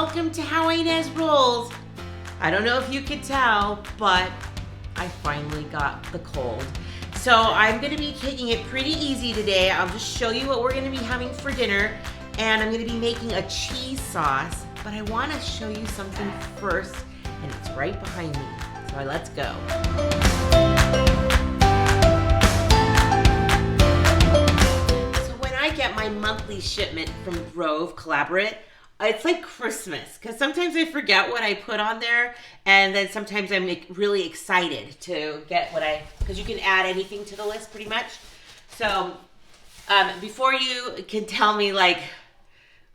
welcome to How Ines Rolls. I don't know if you could tell, but I finally got the cold. So I'm gonna be taking it pretty easy today. I'll just show you what we're gonna be having for dinner, and I'm gonna be making a cheese sauce, but I wanna show you something first, and it's right behind me. So let's go. I get my monthly shipment from Grove Collaborate. It's like Christmas, because sometimes I forget what I put on there, and then sometimes I'm really excited to get because you can add anything to the list pretty much. So before you can tell me like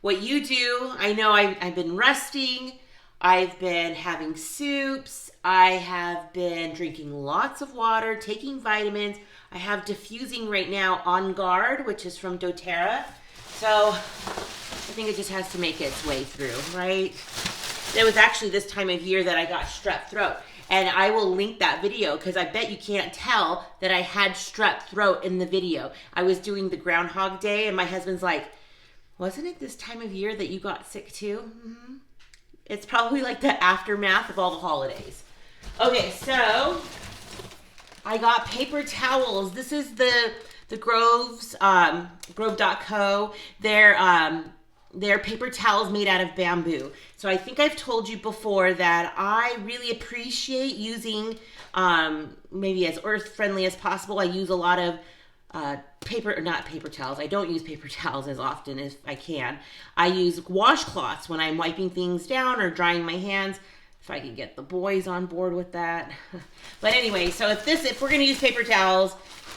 what you do, I know I've been resting, I've been having soups, I have been drinking lots of water, taking vitamins. I have diffusing right now On Guard, which is from doTERRA. So I think it just has to make its way through, right? It was actually this time of year that I got strep throat. And I will link that video because I bet you can't tell that I had strep throat in the video. I was doing the Groundhog Day and my husband's like, wasn't it this time of year that you got sick too? Mm-hmm. It's probably like the aftermath of all the holidays. Okay, so I got paper towels. This is the Grove's, Grove.co. They're paper towels made out of bamboo. So I think I've told you before that I really appreciate using maybe as earth-friendly as possible. I use a lot of not paper towels. I don't use paper towels as often as I can. I use washcloths when I'm wiping things down or drying my hands. If I could get the boys on board with that. But anyway, so if we're gonna use paper towels,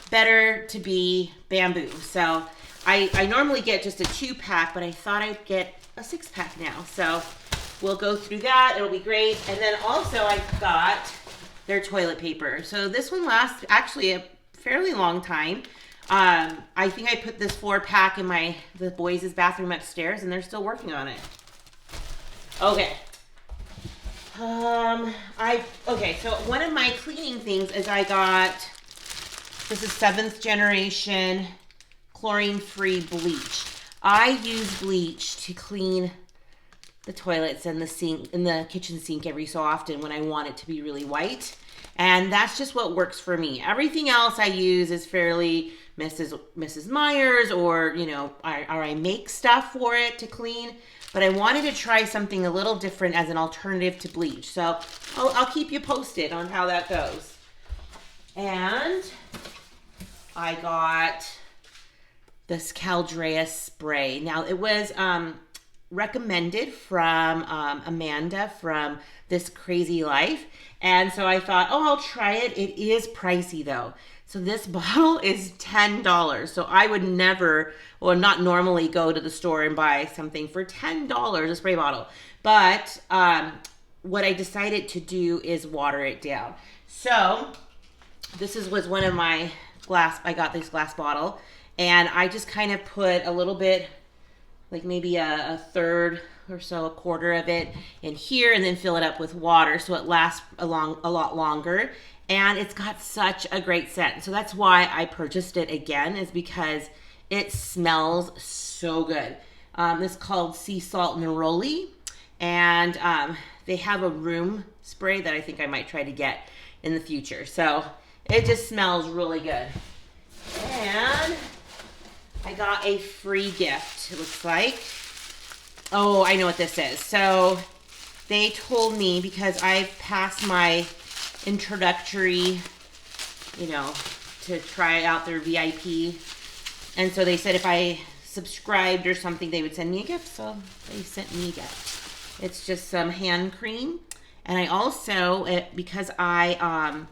better to be bamboo. So I normally get just a 2-pack, but I thought I'd get a 6-pack now. So we'll go through that, it'll be great. And then also I got their toilet paper. So this one lasts actually a fairly long time. I think I put this 4-pack in the boys' bathroom upstairs and they're still working on it. Okay. So one of my cleaning things is I got, this is 7th generation chlorine-free bleach. I use bleach to clean the toilets and the sink, in the kitchen sink every so often when I want it to be really white. And that's just what works for me. Everything else I use is fairly Mrs. Myers or, I make stuff for it to clean. But I wanted to try something a little different as an alternative to bleach. So I'll keep you posted on how that goes. And I got this Caldrea spray. Now it was recommended from Amanda from This Crazy Life. And so I thought, I'll try it. It is pricey though. So this bottle is $10. So I would never, or not normally go to the store and buy something for $10, a spray bottle. But what I decided to do is water it down. So this was one of my I got this glass bottle. And I just kind of put a little bit, like maybe a third or so, a quarter of it in here, and then fill it up with water so it lasts a lot longer. And it's got such a great scent. So that's why I purchased it again, is because it smells so good. This is called Sea Salt Neroli. And they have a room spray that I think I might try to get in the future. So it just smells really good. And I got a free gift, it looks like. Oh, I know what this is. So they told me, because I've passed my introductory, to try out their VIP. And so they said if I subscribed or something, they would send me a gift. So they sent me a gift. It's just some hand cream. And I also, because I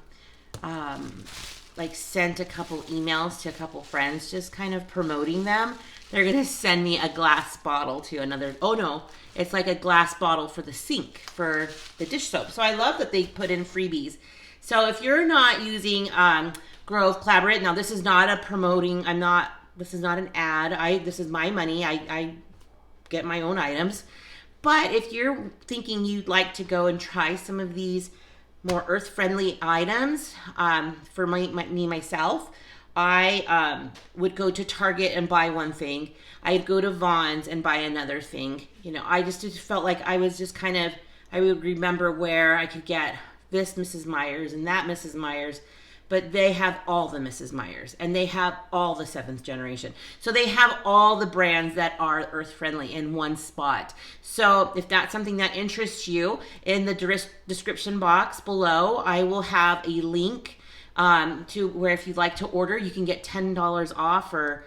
sent a couple emails to a couple friends, just kind of promoting them, they're going to send me a glass bottle to another. Oh no, it's like a glass bottle for the sink for the dish soap. So I love that they put in freebies. So if you're not using Grove Collaborate, now this is not a promoting, this is not an ad. This is my money. I get my own items. But if you're thinking you'd like to go and try some of these more earth-friendly items for myself, I would go to Target and buy one thing. I'd go to Vaughn's and buy another thing. You know, I just felt like I was just kind of, I would remember where I could get this Mrs. Meyer's and that Mrs. Meyer's, but they have all the Mrs. Meyer's and they have all the 7th generation. So they have all the brands that are earth friendly in one spot. So if that's something that interests you, in the description box below, I will have a link to where if you'd like to order, you can get $10 off or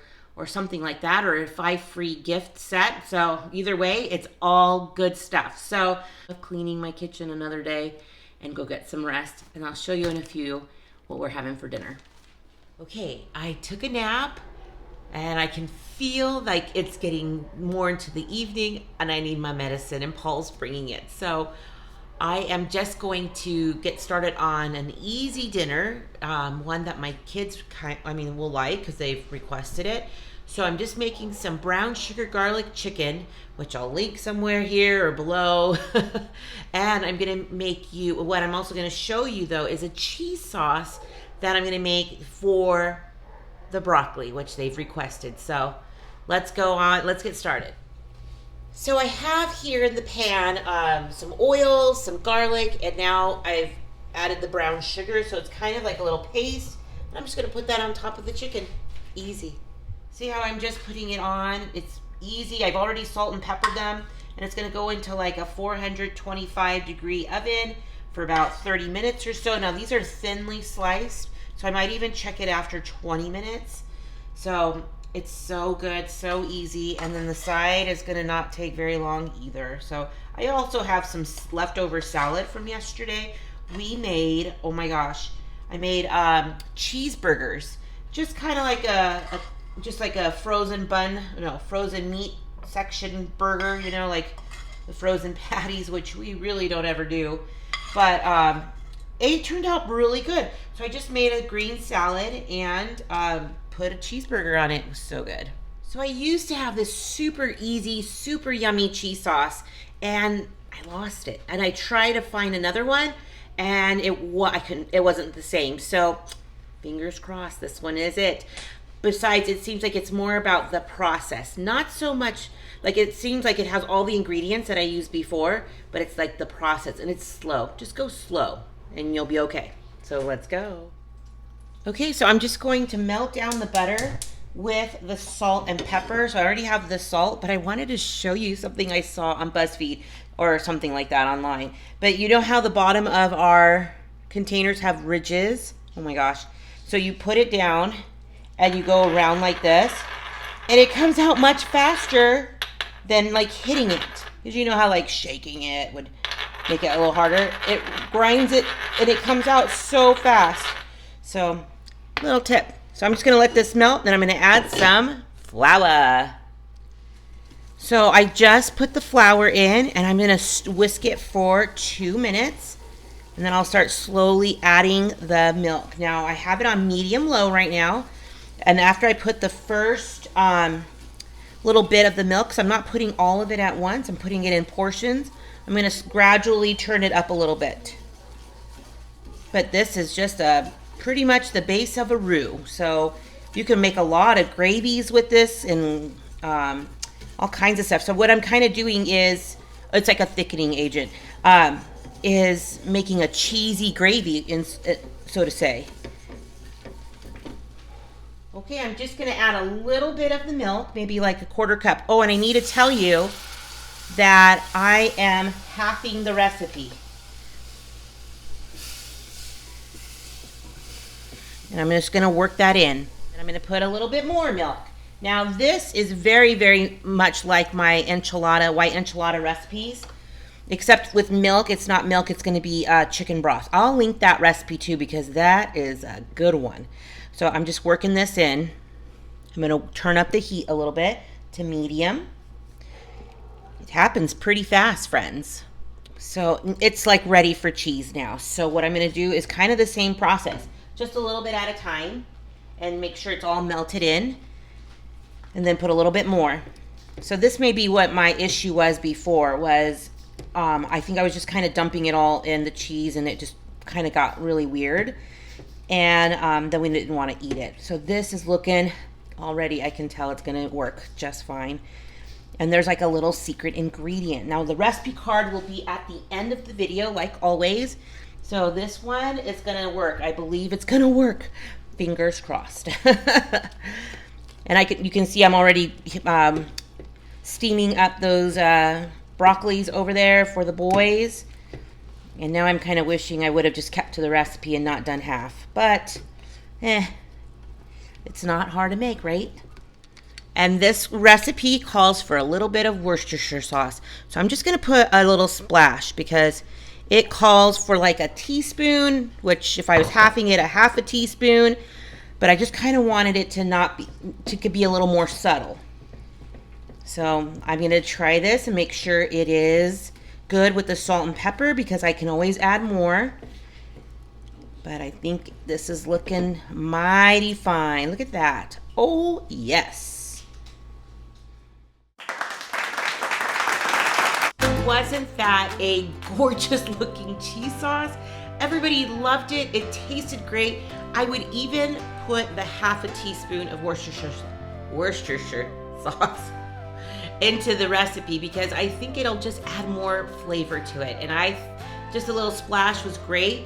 something like that, or a 5 free gift set. So either way, it's all good stuff. So I'm cleaning my kitchen another day and go get some rest, and I'll show you in a few what we're having for dinner. Okay, I took a nap and I can feel like it's getting more into the evening and I need my medicine, and Paul's bringing it. So I am just going to get started on an easy dinner, one that my kids will like because they've requested it. So I'm just making some brown sugar garlic chicken, which I'll link somewhere here or below. And I'm gonna make you, what I'm also gonna show you though is a cheese sauce that I'm gonna make for the broccoli, which they've requested. So let's go on, let's get started. So I have here in the pan some oil, some garlic, and now I've added the brown sugar, so it's kind of like a little paste. And I'm just gonna put that on top of the chicken. Easy. See how I'm just putting it on? It's easy. I've already salt and peppered them, and it's gonna go into like a 425-degree oven for about 30 minutes or so. Now these are thinly sliced, so I might even check it after 20 minutes. So it's so good, so easy, and then the side is gonna not take very long either. So I also have some leftover salad from yesterday. We made, oh my gosh, I made cheeseburgers, just kind of like a frozen bun, frozen meat section burger, like the frozen patties, which we really don't ever do, but it turned out really good. So I just made a green salad and put a cheeseburger on it. It was so good. So I used to have this super easy, super yummy cheese sauce, and I lost it. And I tried to find another one, and it wasn't the same. So fingers crossed, this one is it. Besides, it seems like it's more about the process, not so much like it seems like it has all the ingredients that I used before, but it's like the process, and it's slow. Just go slow and you'll be okay. So let's go. Okay, so I'm just going to melt down the butter with the salt and pepper. So I already have the salt, but I wanted to show you something I saw on BuzzFeed or something like that online. But you know how the bottom of our containers have ridges? Oh my gosh. So you put it down and you go around like this, and it comes out much faster than like hitting it. Because you know how like shaking it would make it a little harder. It grinds it and it comes out so fast. So, little tip. So I'm just gonna let this melt, then I'm gonna add some flour. So I just put the flour in, and I'm gonna whisk it for 2 minutes, and then I'll start slowly adding the milk. Now I have it on medium-low right now, and after I put the first little bit of the milk, so I'm not putting all of it at once, I'm putting it in portions, I'm gonna gradually turn it up a little bit. But this is just pretty much the base of a roux. So you can make a lot of gravies with this and all kinds of stuff. So what I'm kind of doing is, it's like a thickening agent, is making a cheesy gravy, so to say. Okay, I'm just gonna add a little bit of the milk, maybe like a 1/4 cup. Oh, and I need to tell you that I am halving the recipe. And I'm just gonna work that in. And I'm gonna put a little bit more milk. Now this is very, very much like my white enchilada recipes, except with milk, it's not milk, it's gonna be chicken broth. I'll link that recipe too, because that is a good one. So I'm just working this in. I'm gonna turn up the heat a little bit to medium. It happens pretty fast, friends. So it's like ready for cheese now. So what I'm gonna do is kind of the same process, just a little bit at a time, and make sure it's all melted in, and then put a little bit more. So this may be what my issue was before, was I think I was just kind of dumping it all in the cheese, and it just kind of got really weird. and then we didn't want to eat it. So this is looking, already I can tell it's gonna work just fine. And there's like a little secret ingredient. Now the recipe card will be at the end of the video, like always. So this one is gonna work. I believe it's gonna work. Fingers crossed. And you can see I'm already steaming up those broccolis over there for the boys. And now I'm kind of wishing I would have just kept to the recipe and not done half. But, it's not hard to make, right? And this recipe calls for a little bit of Worcestershire sauce. So I'm just going to put a little splash because it calls for like a teaspoon, which if I was halving it, a half a teaspoon. But I just kind of wanted it to be a little more subtle. So I'm going to try this and make sure it is good with the salt and pepper because I can always add more. But I think this is looking mighty fine. Look at that. Oh, yes. Wasn't that a gorgeous looking cheese sauce? Everybody loved it. It tasted great. I would even put the half a teaspoon of Worcestershire sauce into the recipe because I think it'll just add more flavor to it. And just a little splash was great,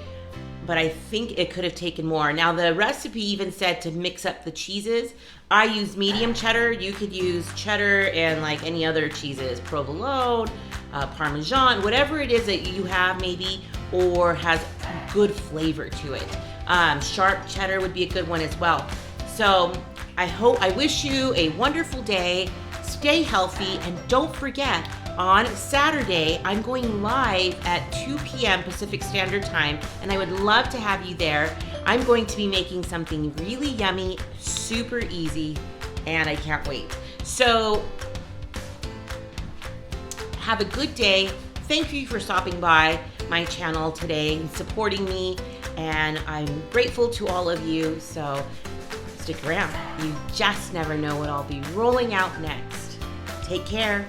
but I think it could have taken more. Now the recipe even said to mix up the cheeses. I use medium cheddar. You could use cheddar and like any other cheeses, provolone, Parmesan, whatever it is that you have maybe, or has good flavor to it. Sharp cheddar would be a good one as well. So I wish you a wonderful day. Stay healthy, and don't forget, on Saturday, I'm going live at 2 p.m. Pacific Standard Time, and I would love to have you there. I'm going to be making something really yummy, super easy, and I can't wait. So have a good day. Thank you for stopping by my channel today and supporting me, and I'm grateful to all of you. So stick around. You just never know what I'll be rolling out next. Take care.